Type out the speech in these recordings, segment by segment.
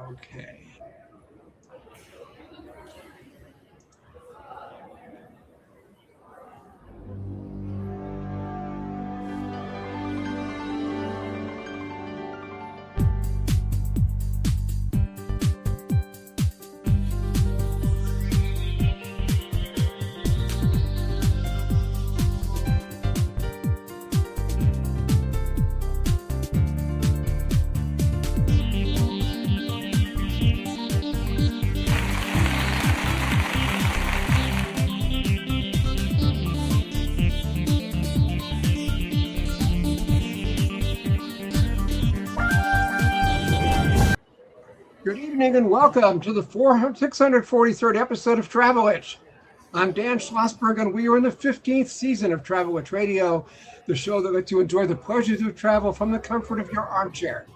Okay. Good evening and welcome to the 643rd episode of Travel Itch. I'm Dan Schlossberg, and we are in the 15th season of Travel Itch Radio, the show that lets you enjoy the pleasures of travel from the comfort of your armchair.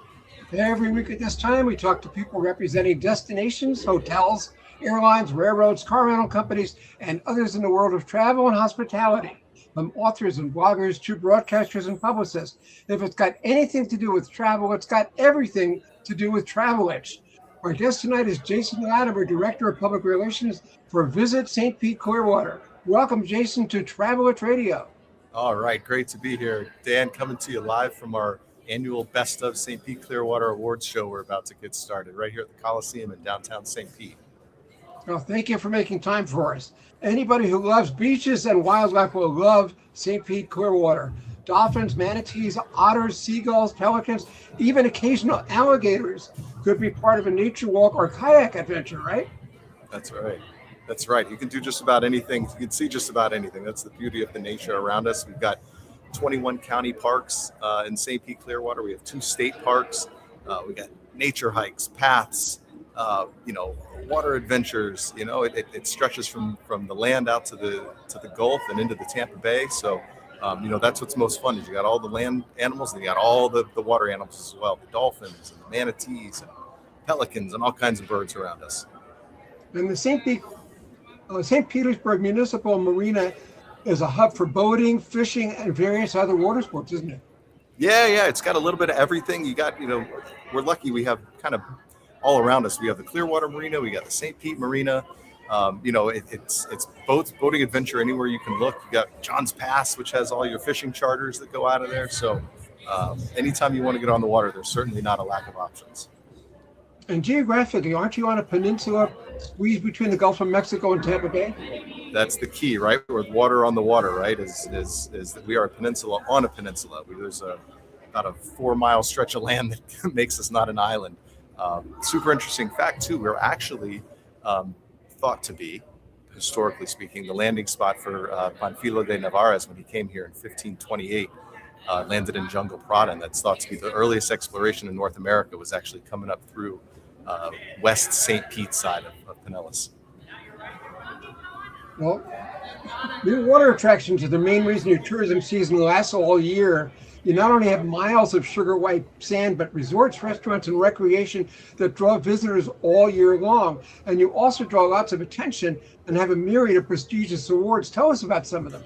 Every week at this time, we talk to people representing destinations, hotels, airlines, railroads, car rental companies, and others in the world of travel and hospitality, from authors and bloggers to broadcasters and publicists. If it's got anything to do with travel, it's got everything to do with Travel Itch. Our guest tonight is Jason Latimer, Director of Public Relations for Visit St. Pete Clearwater. Welcome, Jason, to Travel Itch Radio. All right, great to be here. Dan, coming to you live from our annual Best of St. Pete Clearwater Awards show. We're about to get started right here at the Coliseum in downtown St. Pete. Well, thank you for making time for us. Anybody who loves beaches and wildlife will love St. Pete Clearwater. Dolphins, manatees, otters, seagulls, pelicans, even occasional alligators could be part of a nature walk or kayak adventure, right? That's right. That's right. You can do just about anything. You can see just about anything. That's the beauty of the nature around us. We've got 21 county parks in St. Pete Clearwater. We have 2 state parks. We got nature hikes, paths, water adventures. It stretches from the land out to the Gulf and into the Tampa Bay. So that's what's most fun is you got all the land animals and you got all the water animals as well, the dolphins and the manatees and pelicans and all kinds of birds around us. And the St. Petersburg Municipal Marina is a hub for boating, fishing, and various other water sports, isn't it? Yeah. It's got a little bit of everything. You got, we're lucky we have kind of all around us. We have the Clearwater Marina, we got the St. Pete Marina. It's boating adventure anywhere you can look. You got John's Pass, which has all your fishing charters that go out of there. So anytime you want to get on the water, there's certainly not a lack of options. And geographically, aren't you on a peninsula squeezed between the Gulf of Mexico and Tampa Bay? That's the key, right? With water on the water, right? Is that we are a peninsula on a peninsula. There's about a 4-mile stretch of land that makes us not an island. Super interesting fact too. We're actually thought to be, historically speaking, the landing spot for Panfilo de Narvaez when he came here in 1528, landed in Jungle Prada, and that's thought to be the earliest exploration in North America was actually coming up through West St. Pete side of Pinellas. Well, new water attractions are the main reason your tourism season lasts all year. You not only have miles of sugar white sand, but resorts, restaurants, and recreation that draw visitors all year long. And you also draw lots of attention and have a myriad of prestigious awards. Tell us about some of them.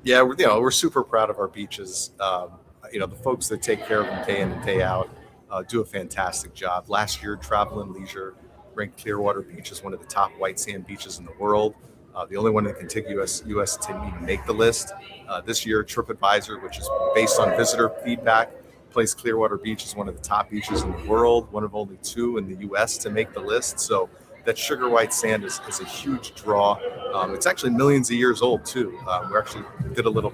Yeah, we're super proud of our beaches. The folks that take care of them day in and day out do a fantastic job. Last year, Travel and Leisure ranked Clearwater Beach as one of the top white sand beaches in the world. The only one in the contiguous U.S. to even make the list. This year, TripAdvisor, which is based on visitor feedback, placed Clearwater Beach as one of the top beaches in the world, one of only 2 in the U.S. to make the list. So that sugar white sand is a huge draw. It's actually millions of years old, too. We actually did a little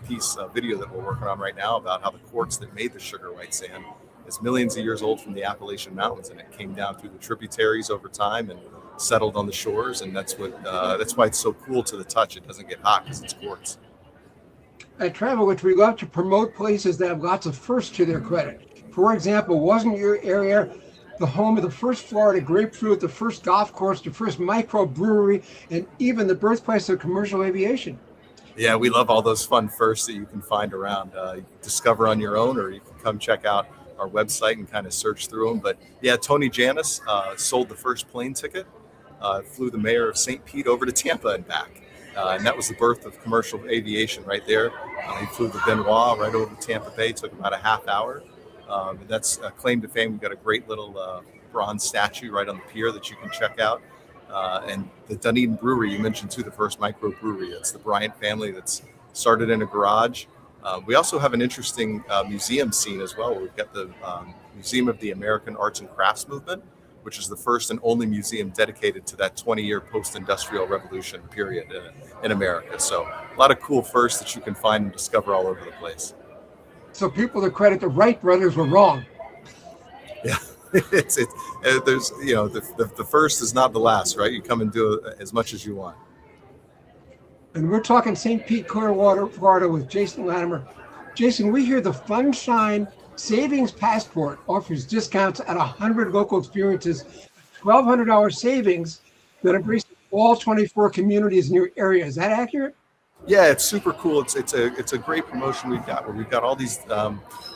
video that we're working on right now about how the quartz that made the sugar white sand is millions of years old from the Appalachian Mountains, and it came down through the tributaries over time and settled on the shores, and that's why it's so cool to the touch. It doesn't get hot because it's quartz. At Travel Itch, we love to promote places that have lots of firsts to their credit. For example, wasn't your area the home of the first Florida grapefruit, the first golf course, the first microbrewery, and even the birthplace of commercial aviation? Yeah, we love all those fun firsts that you can find around. You can discover on your own, or you can come check out our website and kind of search through them. But yeah, Tony Janis sold the first plane ticket, flew the mayor of St. Pete over to Tampa and back. And that was the birth of commercial aviation right there. He flew the Benoit right over to Tampa Bay, took about a half hour. And that's a claim to fame. We've got a great little bronze statue right on the pier that you can check out. And the Dunedin Brewery, you mentioned too, the first microbrewery. It's the Bryant family that's started in a garage. We also have an interesting museum scene as well. We've got the Museum of the American Arts and Crafts Movement, which is the first and only museum dedicated to that 20-year post-industrial revolution period in America. So a lot of cool firsts that you can find and discover all over the place. So people that credit the Wright brothers were wrong. Yeah, there's the first is not the last, right? You come and do as much as you want. And we're talking St. Pete, Clearwater, Florida with Jason Latimer. Jason, we hear the Funshine Savings Passport offers discounts at 100 local experiences, $1,200 savings that embraces all 24 communities in your area. Is that accurate? Yeah, it's super cool. It's a great promotion we've got where we've got all these.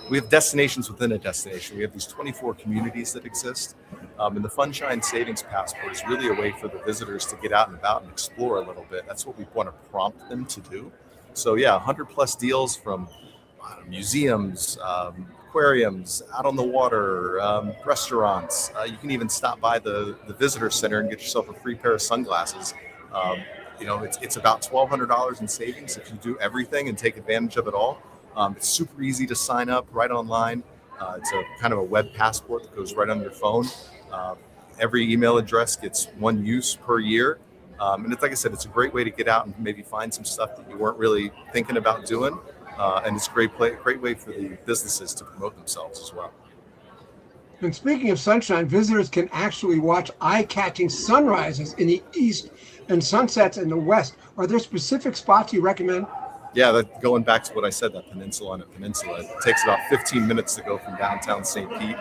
We have destinations within a destination. We have these 24 communities that exist, and the Funshine Savings Passport is really a way for the visitors to get out and about and explore a little bit. That's what we want to prompt them to do. So yeah, 100 plus deals from museums, aquariums, out on the water, restaurants. You can even stop by the visitor center and get yourself a free pair of sunglasses. It's about $1,200 in savings if you do everything and take advantage of it all. It's super easy to sign up right online. It's a kind of a web passport that goes right on your phone. Every email address gets one use per year. And it's like I said, it's a great way to get out and maybe find some stuff that you weren't really thinking about doing. And it's a great way for the businesses to promote themselves as well. And speaking of sunshine, visitors can actually watch eye-catching sunrises in the east and sunsets in the west. Are there specific spots you recommend? Yeah, going back to what I said, that peninsula on a peninsula, it takes about 15 minutes to go from downtown St. Pete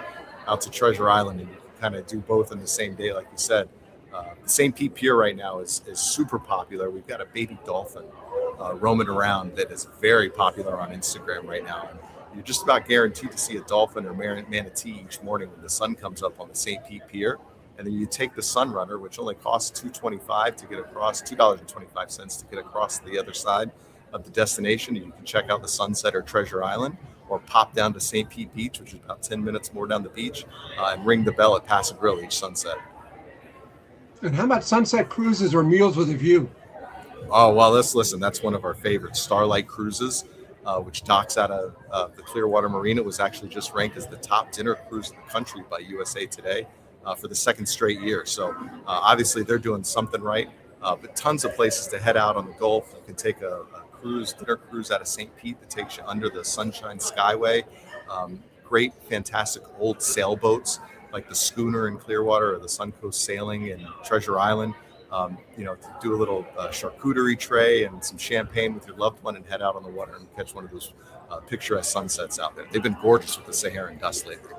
out to Treasure Island, and you can kind of do both in the same day, like you said. The St. Pete Pier right now is super popular. We've got a baby dolphin roaming around that is very popular on Instagram right now. And you're just about guaranteed to see a dolphin or manatee each morning when the sun comes up on the St. Pete Pier. And then you take the Sunrunner, which only costs $2.25 to get across, $2.25 to get across the other side of the destination. You can check out the sunset or Treasure Island, or pop down to St. Pete Beach, which is about 10 minutes more down the beach, and ring the bell at Pass and Grill each sunset. And how about sunset cruises or meals with a view? Oh, well, listen, that's one of our favorites. Starlight Cruises, which docks out of the Clearwater Marina, was actually just ranked as the top dinner cruise in the country by USA Today for the second straight year. So obviously they're doing something right, but tons of places to head out on the Gulf. You can take a dinner cruise out of St. Pete that takes you under the Sunshine Skyway. Great, fantastic old sailboats like the Schooner in Clearwater or the Suncoast Sailing in Treasure Island. To do a little charcuterie tray and some champagne with your loved one and head out on the water and catch one of those picturesque sunsets out there. They've been gorgeous with the Saharan dust lately.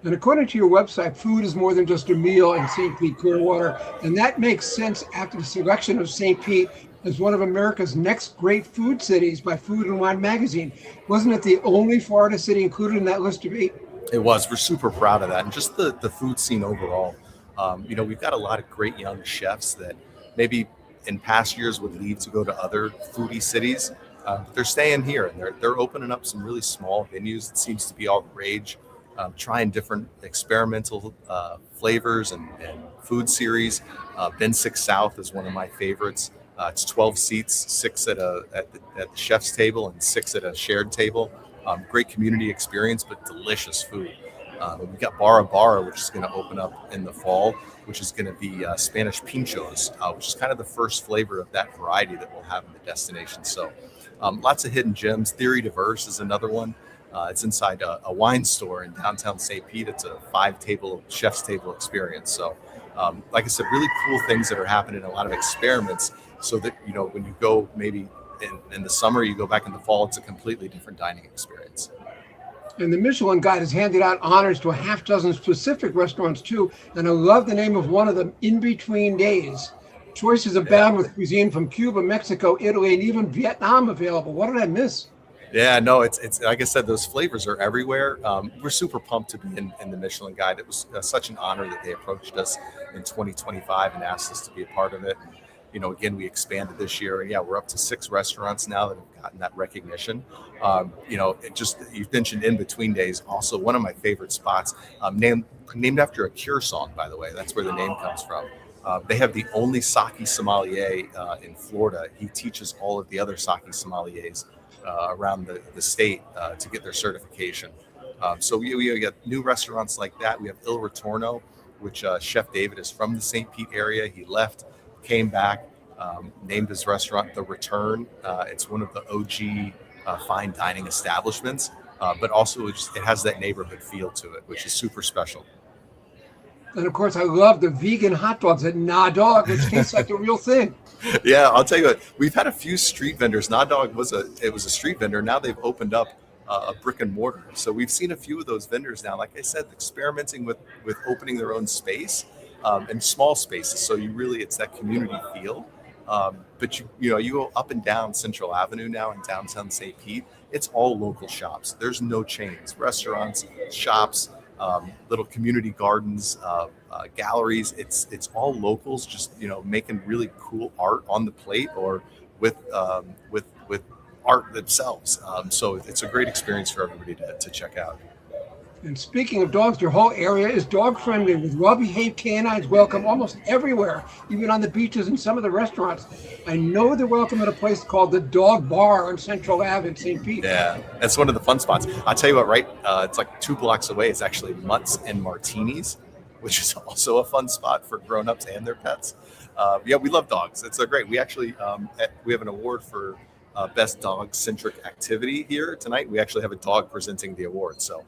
And according to your website, food is more than just a meal in St. Pete, Clearwater. And that makes sense after the selection of St. Pete as one of America's next great food cities by Food and Wine magazine. Wasn't it the only Florida city included in that list of 8? It was. We're super proud of that. And just the food scene overall. We've got a lot of great young chefs that maybe in past years would leave to go to other foodie cities. But they're staying here, and they're opening up some really small venues. It seems to be all the rage. Trying different experimental flavors and food series. Ben 6 South is one of my favorites. It's 12 seats, 6 at the chef's table and 6 at a shared table. Great community experience, but delicious food. We've got Barra Barra, which is going to open up in the fall, which is going to be Spanish pinchos, which is kind of the first flavor of that variety that we'll have in the destination. So lots of hidden gems. Theory Diverse is another one. It's inside a wine store in downtown St. Pete. It's a 5-table chef's table experience. So like I said, really cool things that are happening, a lot of experiments so that, when you go maybe in the summer, you go back in the fall, it's a completely different dining experience. And the Michelin Guide has handed out honors to a half dozen specific restaurants too. And I love the name of one of them, In Between Days. Choices abound with cuisine from Cuba, Mexico, Italy, and even Vietnam available. What did I miss? Yeah, no, it's like I said, those flavors are everywhere. We're super pumped to be in the Michelin Guide. It was such an honor that they approached us in 2025 and asked us to be a part of it. Again, we expanded this year, and yeah, we're up to 6 restaurants now that have gotten that recognition. You mentioned In Between Days, also one of my favorite spots, named after a Cure song, by the way. That's where the name comes from. They have the only sake sommelier in Florida. He teaches all of the other sake sommeliers around the state to get their certification. So we got new restaurants like that. We have Il Ritorno, which Chef David is from the St. Pete area. He left, came back, named his restaurant The Return. It's one of the OG fine dining establishments, but also it has that neighborhood feel to it, which is super special. And of course, I love the vegan hot dogs at Na Dog, which tastes like the real thing. Yeah, I'll tell you what, we've had a few street vendors. Na Dog was a street vendor. Now they've opened up a brick and mortar. So we've seen a few of those vendors now, like I said, experimenting with opening their own space and small spaces. So it's that community feel. But you go up and down Central Avenue now in downtown St. Pete. It's all local shops. There's no chains, restaurants, shops, little community gardens, galleries. It's all locals, just making really cool art on the plate or with art themselves. So it's a great experience for everybody to check out. And speaking of dogs, your whole area is dog friendly with well-behaved canines welcome almost everywhere, even on the beaches and some of the restaurants. I know they're welcome at a place called the Dog Bar on Central Ave in St. Pete. Yeah, that's one of the fun spots. I'll tell you what, right? It's like 2 blocks away. It's actually Mutts and Martinis, which is also a fun spot for grown-ups and their pets. Yeah, we love dogs. It's great. We actually we have an award for best dog-centric activity here tonight. We actually have a dog presenting the award. So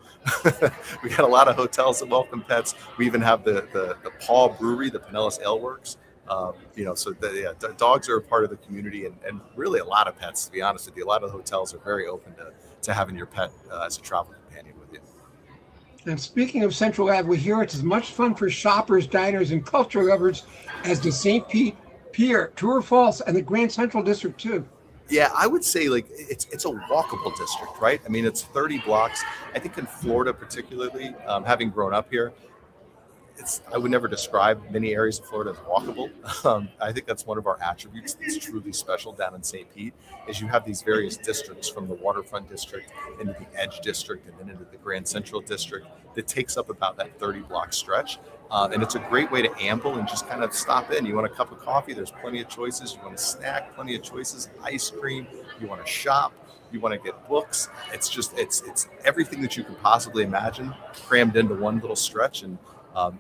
we got a lot of hotels that welcome pets. We even have the Paw Brewery, the Pinellas Ale Works. Dogs are a part of the community, and really a lot of pets, to be honest with you. A lot of the hotels are very open to having your pet as a travel companion with you. And speaking of Central Ave, we hear it's as much fun for shoppers, diners, and culture lovers as the St. Pete Pier, True False, and the Grand Central District too. Yeah, I would say it's a walkable district, right? I mean, it's 30 blocks. I think in Florida, particularly, having grown up here, I would never describe many areas of Florida as walkable. I think that's one of our attributes that's truly special down in St. Pete, is you have these various districts from the waterfront district into the Edge district and then into the Grand Central district that takes up about that 30-block stretch. And it's a great way to amble and just kind of stop in. You want a cup of coffee, there's plenty of choices. You want a snack, plenty of choices. Ice cream, you want to shop, you want to get books. It's everything that you can possibly imagine crammed into one little stretch. And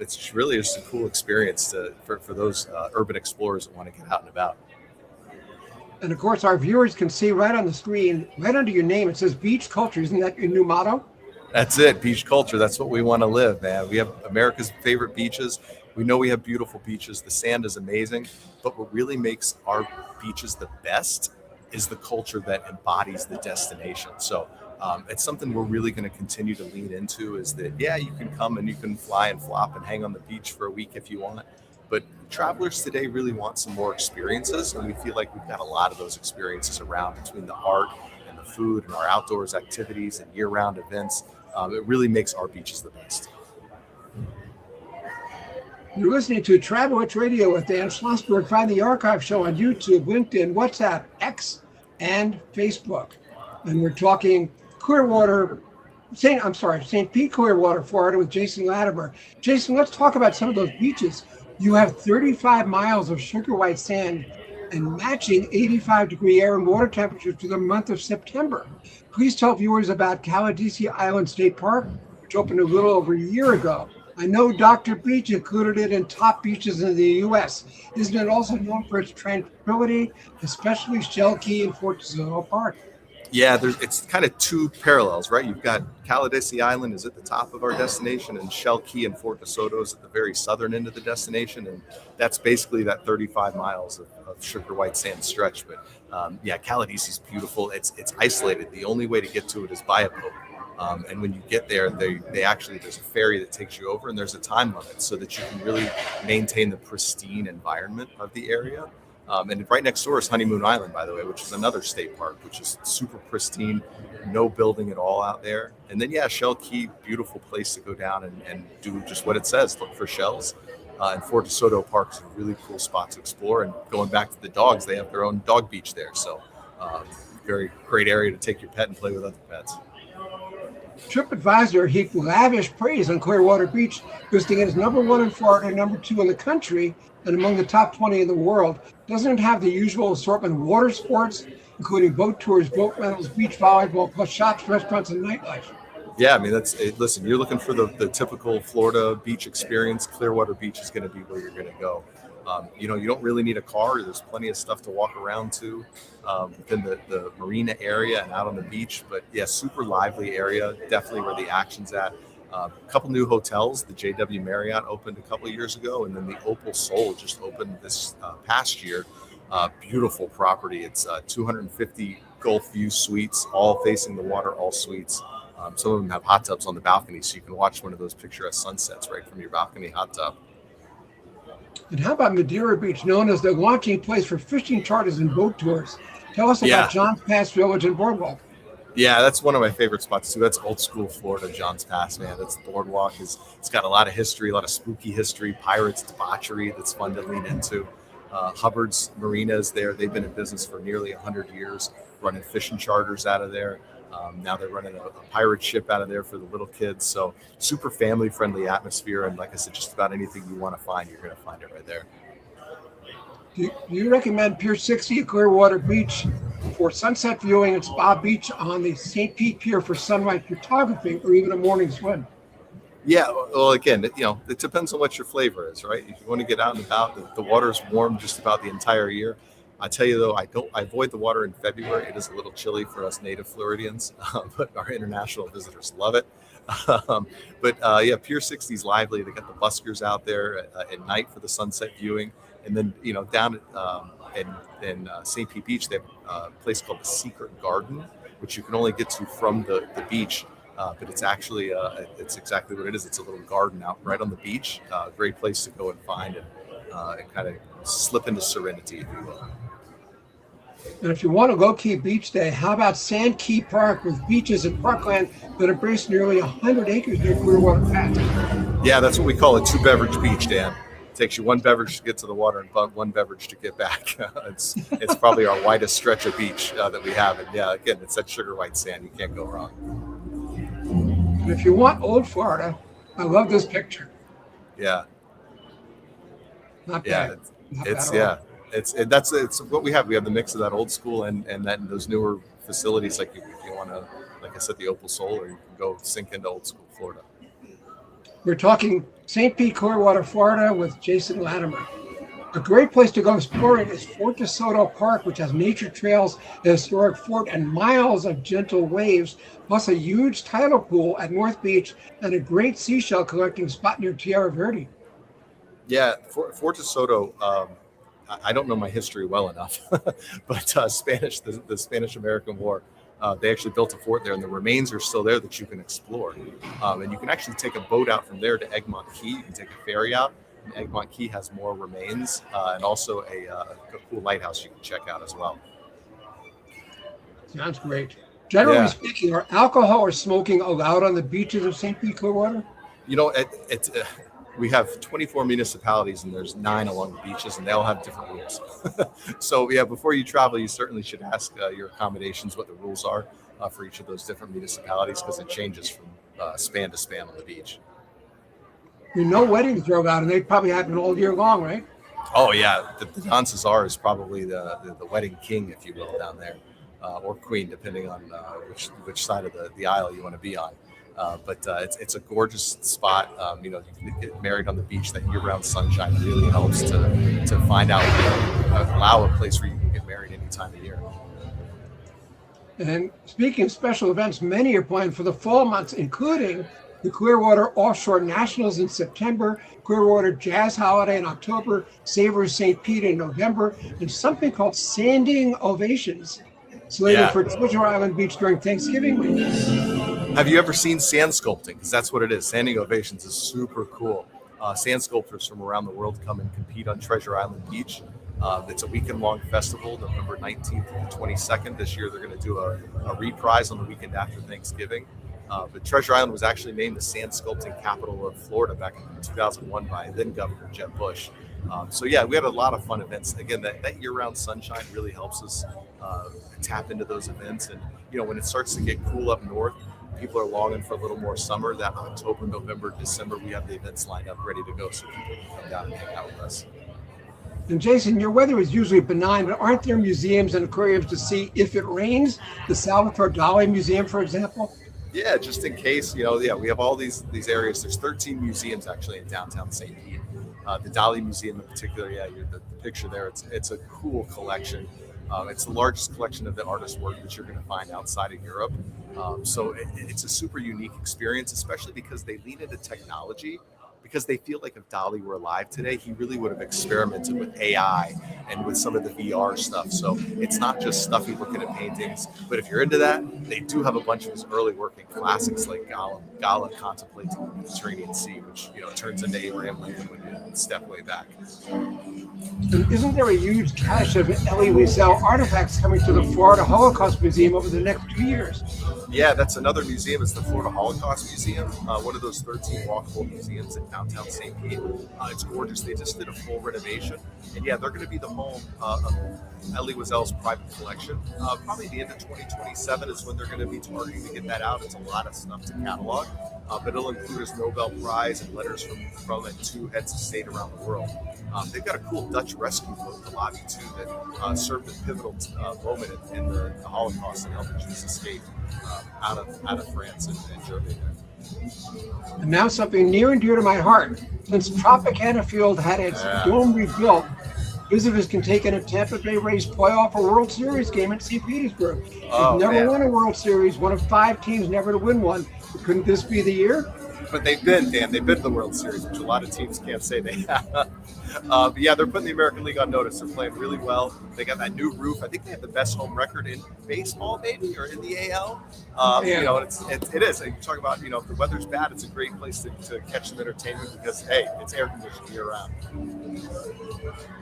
it's really just a cool experience for those urban explorers that want to get out and about. And of course, our viewers can see right on the screen, right under your name, it says Beach Culture. Isn't that your new motto? That's it, beach culture. That's what we want to live, man. We have America's favorite beaches. We know we have beautiful beaches. The sand is amazing, but what really makes our beaches the best is the culture that embodies the destination. So it's something we're really going to continue to lean into, is that, yeah, you can come and you can fly and flop and hang on the beach for a week if you want. But travelers today really want some more experiences, and we feel like we've got a lot of those experiences around between the art and the food and our outdoors activities and year-round events. It really makes our beaches the best. You're listening to Travelwitch Radio with Dan Schlossberg. Find the archive show on YouTube, LinkedIn, WhatsApp, X, and Facebook. And we're talking St. Pete Clearwater, Florida with Jason Latimer. Jason, let's talk about some of those beaches. You have 35 miles of sugar white sand and matching 85-degree air and water temperatures for the month of September. Please tell viewers about Caladesi Island State Park, which opened a little over a year ago. I know Dr. Beach included it in top beaches in the U.S. Isn't it also known for its tranquility, especially Shell Key and Fort DeSoto Park? Yeah, it's kind of two parallels, right? You've got Caladesi Island is at the top of our destination, and Shell Key and Fort DeSoto is at the very southern end of the destination, and that's basically that 35 miles of sugar white sand stretch. But Caladesi is beautiful. It's isolated. The only way to get to it is by a boat. And when you get there, there's a ferry that takes you over, and there's a time limit so that you can really maintain the pristine environment of the area. And right next door is Honeymoon Island, by the way, which is another state park, which is super pristine, no building at all out there. And then, Shell Key, beautiful place to go down and do just what it says, look for shells. And Fort DeSoto Park is a really cool spot to explore. And going back to the dogs, they have their own dog beach there. So very great area to take your pet and play with other pets. TripAdvisor heaped lavish praise on Clearwater Beach, listing it as #1 in Florida and #2 in the country and among the top 20 in the world. Doesn't it have the usual assortment of water sports, including boat tours, boat rentals, beach volleyball, plus shops, restaurants, and nightlife? Yeah, I mean, listen, you're looking for the typical Florida beach experience. Clearwater Beach is going to be where you're going to go. You don't really need a car. There's plenty of stuff to walk around to within the marina area and out on the beach. But yeah, super lively area, definitely where the action's at. A couple new hotels. The JW Marriott opened a couple of years ago, and then the Opal Soul just opened this past year. Beautiful property. It's 250 Gulf View suites, all facing the water, all suites. Some of them have hot tubs on the balcony, so you can watch one of those picturesque sunsets right from your balcony hot tub. And how about Madeira Beach, known as the launching place for fishing charters and boat tours? Tell us about Johns Pass Village and Boardwalk. Yeah, that's one of my favorite spots too. That's old school Florida, Johns Pass, man. That's the boardwalk. It's got a lot of history, a lot of spooky history, pirates, debauchery that's fun to lean into. Hubbard's Marina is there. They've been in business for nearly 100 years, running fishing charters out of there. Now they're running a pirate ship out of there for the little kids. So super family friendly atmosphere. And like I said, just about anything you want to find, you're going to find it right there. Do you recommend Pier 60 at Clearwater Beach for sunset viewing and Spa Beach on the St. Pete Pier for sunrise photography or even a morning swim? Yeah, well, again, it depends on what your flavor is, right? If you want to get out and about, the water's warm just about the entire year. I tell you though, I avoid the water in February. It is a little chilly for us native Floridians, but our international visitors love it. Yeah, Pier 60 is lively. They got the buskers out there at night for the sunset viewing, and then down in St. Pete Beach, they have a place called the Secret Garden, which you can only get to from the beach. But it's actually it's exactly what it is. It's a little garden out right on the beach. Great place to go and find and kind of slip into serenity, if you will. And if you want a low-key beach day, how about Sand Key Park with beaches and parkland that embrace nearly 100 acres near Clearwater Pass? Yeah, that's what we call a 2-beverage beach, Dan. It takes you 1 beverage to get to the water and 1 beverage to get back. It's probably our widest stretch of beach that we have. And yeah, again, it's that sugar white sand. You can't go wrong. And if you want old Florida, I love this picture. Yeah. Not bad. It's what we have. We have the mix of that old school and then those newer facilities. Like if you want to, like I said, the Opal Soul, or you can go sink into old school Florida. We're talking St. Pete, Clearwater, Florida with Jason Latimer. A great place to go exploring is Fort DeSoto Park, which has nature trails, a historic fort, and miles of gentle waves, plus a huge tidal pool at North Beach and a great seashell collecting spot near Tierra Verde. Yeah, Fort DeSoto, I don't know my history well enough, but the Spanish-American War, they actually built a fort there, and the remains are still there that you can explore. And you can actually take a boat out from there to Egmont Key. You can take a ferry out. And Egmont Key has more remains and also a cool lighthouse you can check out as well. Sounds great. Generally speaking, are alcohol or smoking allowed on the beaches of St. Pete, Clearwater? We have 24 municipalities, and there's 9 along the beaches, and they all have different rules. So, yeah, before you travel, you certainly should ask your accommodations what the rules are for each of those different municipalities, because it changes from span to span on the beach. No weddings drove out, and they probably happen all year long, right? Oh, yeah. The Don Cesar is probably the wedding king, if you will, down there, or queen, depending on which side of the aisle you want to be on. But it's a gorgeous spot. You can get married on the beach. That year-round sunshine really helps to find out, allow a place where you can get married any time of year. And speaking of special events, many are planned for the fall months, including the Clearwater Offshore Nationals in September, Clearwater Jazz Holiday in October, Savor St. Pete in November, and something called Sanding Ovations, slated for Treasure Island Beach during Thanksgiving week. Have you ever seen sand sculpting? Because that's what it is. Sanding Ovations is super cool. Sand sculptors from around the world come and compete on Treasure Island Beach. It's a weekend-long festival, November 19th and 22nd. This year, they're going to do a reprise on the weekend after Thanksgiving. But Treasure Island was actually named the sand sculpting capital of Florida back in 2001 by then Governor Jeb Bush. So yeah, we had a lot of fun events. Again, that year-round sunshine really helps us tap into those events. And when it starts to get cool up north, people are longing for a little more summer. That October, November, December, we have the events lined up ready to go, so people can come down and hang out with us. And Jason, your weather is usually benign, but aren't there museums and aquariums to see if it rains? The Salvatore Dali Museum, for example? Yeah, just in case, we have all these areas. There's 13 museums actually in downtown St. Pete. The Dali Museum in particular, the picture there, it's a cool collection. It's the largest collection of the artist's work that you're going to find outside of Europe. So it's a super unique experience, especially because they lean into technology, because they feel like if Dali were alive today, he really would have experimented with AI and with some of the VR stuff. So it's not just stuffy looking at paintings, but if you're into that, they do have a bunch of his early working classics like Gala contemplates the Mediterranean Sea, which turns into Abraham Lincoln when you step way back. And isn't there a huge cache of Elie Wiesel artifacts coming to the Florida Holocaust Museum over the next 2 years? Yeah, that's another museum. It's the Florida Holocaust Museum, one of those 13 walkable museums in downtown St. Pete. It's gorgeous. They just did a full renovation. And yeah, they're going to be the home of Elie Wiesel's private collection. Probably the end of 2027 is when they're going to be targeting to get that out. It's a lot of stuff to catalog, but it'll include his Nobel Prize and letters from and to heads of state around the world. They've got a cool Dutch rescue boat in the lobby too that served a pivotal moment in the Holocaust and helped the Jews escape out of France and Germany. And now something near and dear to my heart. Since Tropicana Field had its dome rebuilt, visitors can take in a Tampa Bay Rays playoff or World Series game at St. Petersburg. They've never won a World Series, one of 5 teams never to win one. Couldn't this be the year? But they've been to the World Series, which a lot of teams can't say they have. But yeah, they're putting the American League on notice. They're playing really well. They got that new roof. I think they have the best home record in baseball, maybe, or in the AL. It is. You talk about, if the weather's bad, it's a great place to catch some entertainment because, hey, it's air conditioned year round.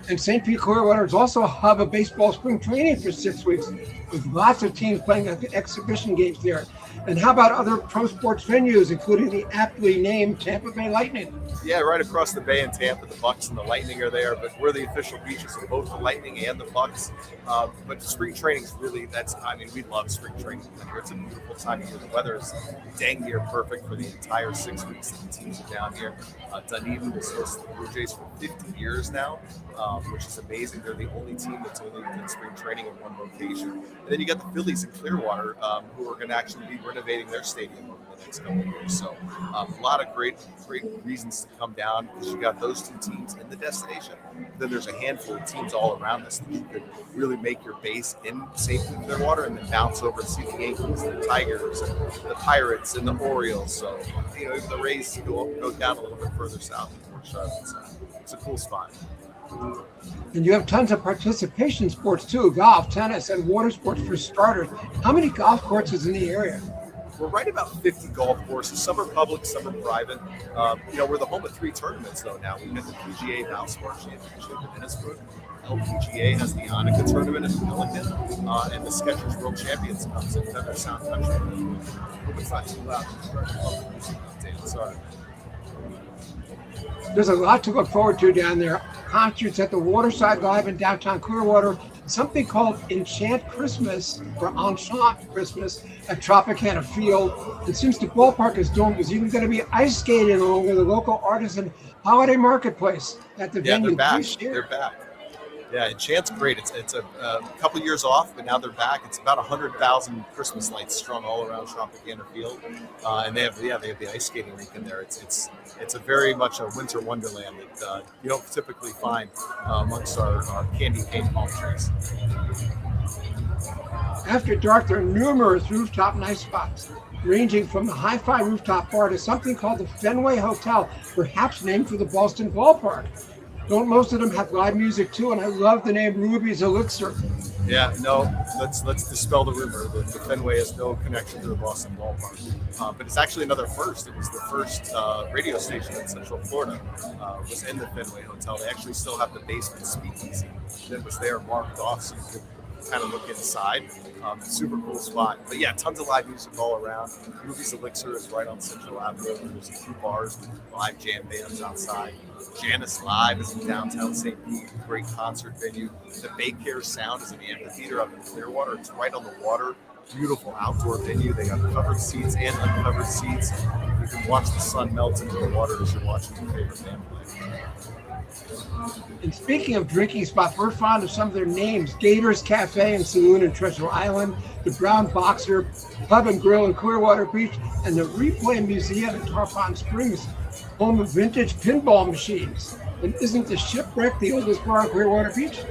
And St. Pete Clearwater is also a hub of baseball spring training for 6 weeks, with lots of teams playing exhibition games there. And how about other pro sports venues, including the aptly named Tampa Bay Lightning? Yeah, right across the bay in Tampa, the Bucks and the Lightning are there, but we're the official beaches of both the Lightning and the Bucks. But spring training is really, we love spring training. It's a beautiful time of year. The weather is dang near perfect for the entire 6 weeks that the teams are down here. Dunedin was hosting the Blue Jays for 50 years now, which is amazing. They're the only team that's only done spring training in one location. And then you got the Phillies in Clearwater, who are going to actually be renovating their stadium over the next couple of years. So a lot of great reasons to come down because you got those 2 teams in the destination. Then there's a handful of teams all around us that you could really make your base in St. Pete Clearwater and then bounce over and see the Yankees, the Tigers, and the Pirates, and the Orioles. So, even the Rays go down a little bit further south in Port Charlotte. So it's a cool spot. And you have tons of participation sports too, golf, tennis, and water sports for starters. How many golf courses in the area? We're right about 50 golf courses. Some are public, some are private. We're the home of 3 tournaments though now. We've got the PGA Valspar Championship in Innisbrook. LPGA has the Annika tournament in Pelican, and the Skechers World Champions comes in Feather Sound Country. Hope it's not too loud. Sorry. There's a lot to look forward to down there. Concerts at the Waterside Live in downtown Clearwater, something called Enchant Christmas or Enchant Christmas at Tropicana Field. And since the ballpark is domed, there's even going to be ice skating along with the local artisan holiday marketplace at the venue. They're back. Yeah, Enchant's great. It's a couple years off, but now they're back. It's about 100,000 Christmas lights strung all around Tropicana Field, and they have the ice skating rink in there. It's a very much a winter wonderland that you don't typically find amongst our candy cane palm trees. After dark, there are numerous rooftop night spots, ranging from the Hi-Fi Rooftop Bar to something called the Fenway Hotel, perhaps named for the Boston ballpark. Don't most of them have live music too? And I love the name Ruby's Elixir. Yeah, no, let's dispel the rumor that the Fenway has no connection to the Boston ballpark. But it's actually another first. It was the first radio station in Central Florida was in the Fenway Hotel. They actually still have the basement speakeasy that was there marked off so you could kind of look inside. Super cool spot. But yeah, tons of live music all around. Movies Elixir is right on Central Avenue. There's a few bars with live jam bands outside. Janice Live is in downtown St. Pete, great concert venue. The Baycare Sound is in the amphitheater up in Clearwater. It's right on the water. Beautiful outdoor venue. They got covered seats and uncovered seats. You can watch the sun melt into the water as you're watching your favorite band play. And speaking of drinking spots, we're fond of some of their names. Gators Cafe and Saloon in Treasure Island, the Brown Boxer Pub and Grill in Clearwater Beach, and the Replay Museum in Tarpon Springs, home of vintage pinball machines. And isn't the Shipwreck the oldest bar in Clearwater Beach?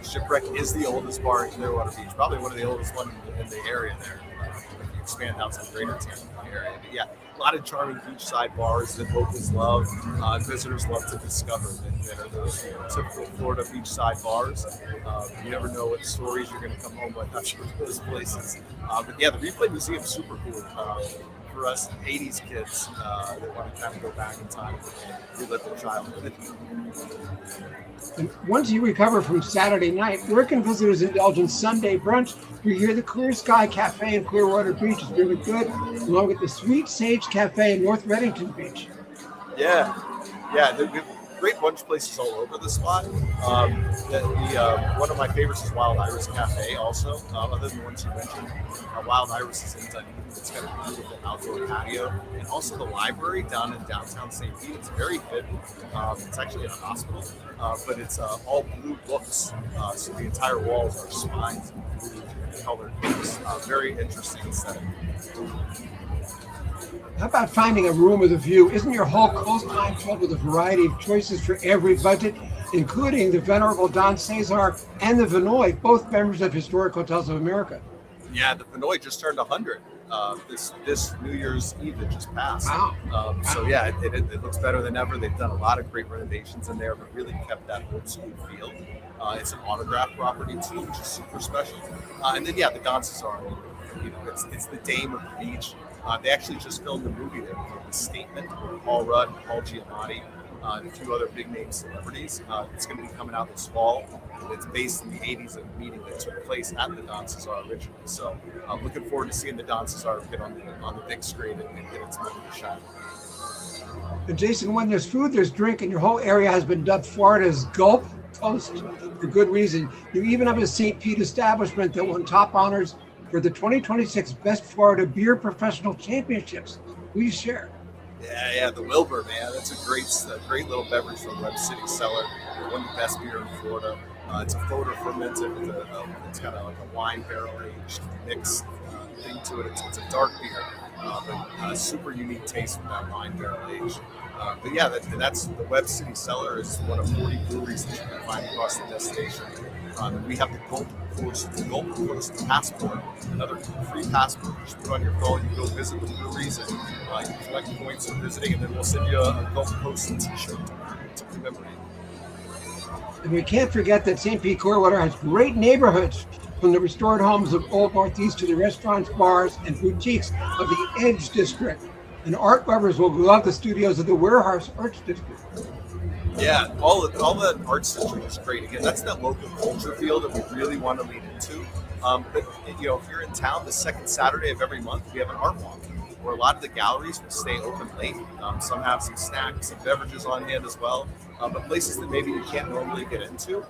Shipwreck is the oldest bar in Clearwater Beach, probably one of the oldest ones in the area there. If you expand out to the greater Tampa Bay area. But yeah, a lot of charming beachside bars that locals love, visitors love to discover that are those typical Florida beachside bars. You never know what stories you're going to come home with after those places. But yeah, the Replay Museum is super cool. For us 80s kids that want to kind of go back in time and relive their childhood. And once you recover from Saturday night, where can visitors indulge in Sunday brunch? We hear the Clear Sky Cafe in Clearwater Beach is really good, along with the Sweet Sage Cafe in North Reddington Beach. Yeah, the great brunch places all over the spot. One of my favorites is Wild Iris Cafe also, other than the ones you mentioned. Wild Iris is in Dunedin. It's got a beautiful outdoor patio. And also the library down in downtown St. Pete. It's very hidden. It's actually a hospital, but it's all blue books. So the entire walls are spines and blue colored books. Very interesting aesthetic. How about finding a room with a view? Isn't your whole coastline filled with a variety of choices for every budget, including the Venerable Don Cesar and the Vinoy, both members of Historic Hotels of America? Yeah, the Vinoy just turned 100 this New Year's Eve that just passed. Wow. So yeah, it looks better than ever. They've done a lot of great renovations in there, but really kept that old school feel. It's an autograph property too, which is super special. And then yeah, the Don Cesar. It's the Dame of the beach. They actually just filmed a movie there called The Statement with Paul Rudd, Paul Giamatti, and a few other big name celebrities. It's going to be coming out this fall. It's based in the 80s, a meeting that took place at the Don Cesar originally. So I'm looking forward to seeing the Don Cesar get on the big screen and get its moment to shine. And Jason, when there's food, there's drink, and your whole area has been dubbed Florida's Gulf Coast for good reason. You even have a St. Pete establishment that won top honors for the 2026 Best Florida Beer Professional Championships. Please share. Yeah, the Wilbur, man. That's a great little beverage from Web City Cellar. One of the best beer in Florida. It's a photo fermented. It's got like a wine barrel aged mix thing to it. It's a dark beer, but a super unique taste from that wine barrel aged. But yeah, that's the Web City Cellar is one of 40 breweries that you can find across the destination. We have the Gulf Coast Passport, another free passport. You just put on your phone, you go visit the breweries, and you collect points for visiting, and then we'll send you a Gulf Coast t-shirt to commemorate. And we can't forget that St. Pete Clearwater has great neighborhoods, from the restored homes of Old Northeast to the restaurants, bars, and boutiques of the Edge District. And art lovers will love the studios of the Warehouse Arts District. Yeah, all the arts district is great. Again, that's that local culture feel that we really want to lean into. But if you're in town, the second Saturday of every month, we have an art walk where a lot of the galleries will stay open late. Some have some snacks, some beverages on hand as well. But places that maybe you can't normally get into,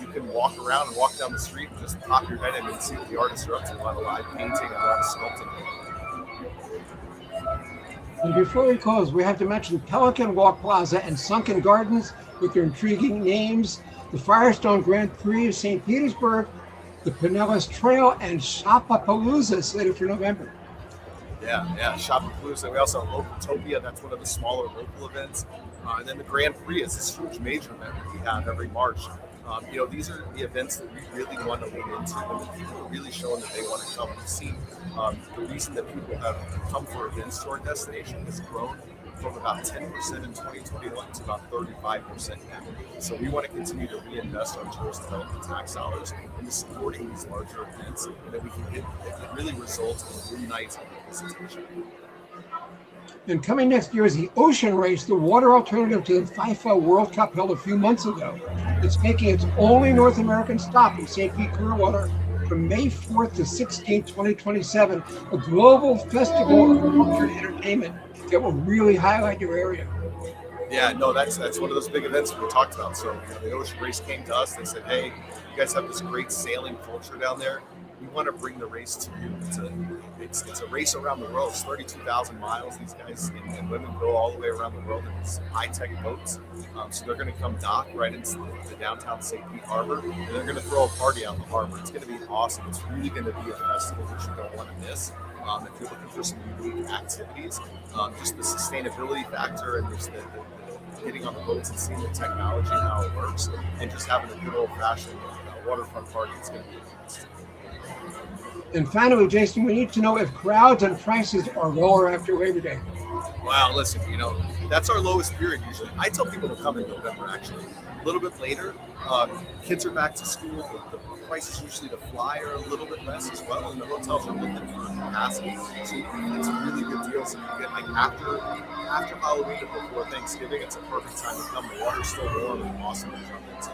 you can walk around and walk down the street and just pop your head in and see what the artists are up to. A lot of live painting, a lot of sculpting. And before we close, we have to mention Pelican Walk Plaza and Sunken Gardens with their intriguing names, the Firestone Grand Prix of St. Petersburg, the Pinellas Trail, and Shopapalooza slated for November. Yeah, Shopapalooza. We also have Localtopia. That's one of the smaller local events. And then the Grand Prix is this huge major event that we have every March. These are the events that we really want to lean into, and people are really showing that they want to come. We've seen the reason that people have come for events to our destination has grown from about 10% in 2021 to about 35% now. So we want to continue to reinvest our tourist development tax dollars into supporting these larger events, and that we can get that really result in room nights and visitation. And coming next year is the Ocean Race, the water alternative to the FIFA World Cup held a few months ago. It's making its only North American stop in St. Pete Clearwater from May 4th to 16th, 2027, a global festival of culture and entertainment that will really highlight your area. Yeah, no, that's one of those big events we talked about. So the Ocean Race came to us. They said, "Hey, you guys have this great sailing culture down there. We want to bring the race to you. It's a race around the world. It's 32,000 miles. These guys and women go all the way around the world in these high-tech boats. So they're going to come dock right into the downtown St. Pete Harbor, and they're going to throw a party out in the harbor. It's going to be awesome. It's really going to be a festival that you don't want to miss. If you're looking for some unique activities, just the sustainability factor and just the getting on the boats and seeing the technology and how it works, and just having a good old-fashioned waterfront party. It's going to be fantastic. And finally, Jason, we need to know if crowds and prices are lower after Labor Day. Wow, listen, that's our lowest period usually. I tell people to come in November, actually. A little bit later, kids are back to school. The prices usually to fly are a little bit less as well, and the hotels are looking for capacity. So it's a really good deal. So you get like after Halloween and before Thanksgiving, it's a perfect time to come. The water's still warm and awesome to come in. So.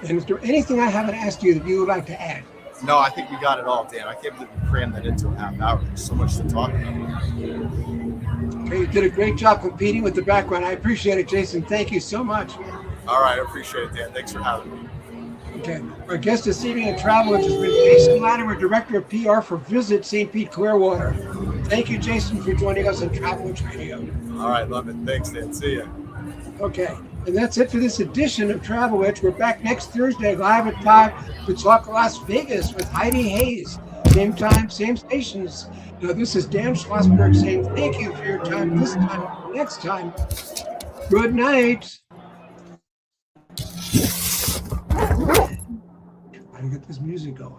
And is there anything I haven't asked you that you would like to add? No, I think we got it all, Dan. I can't believe we crammed that into a half hour. There's so much to talk about. Okay, you did a great job competing with the background. I appreciate it, Jason. Thank you so much. All right, I appreciate it, Dan. Thanks for having me. Okay, our guest this evening at Travelodge has been Jason Latimer, Director of PR for Visit St. Pete Clearwater. Thank you, Jason, for joining us on Travelodge Radio. All right, love it. Thanks, Dan. See ya. Okay, and that's it for this edition of Travel Edge. We're back next Thursday live at 5 to talk Las Vegas with Heidi Hayes. Same time, same stations. Now, this is Dan Schlossberg saying thank you for your time this time. Next time, good night. I can get this music going.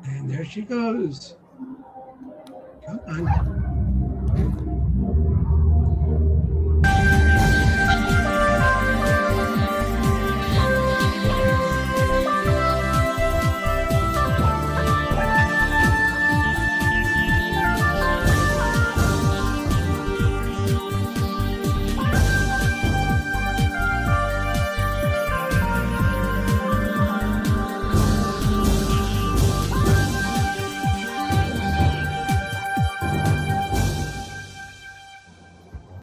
And there she goes. Come on.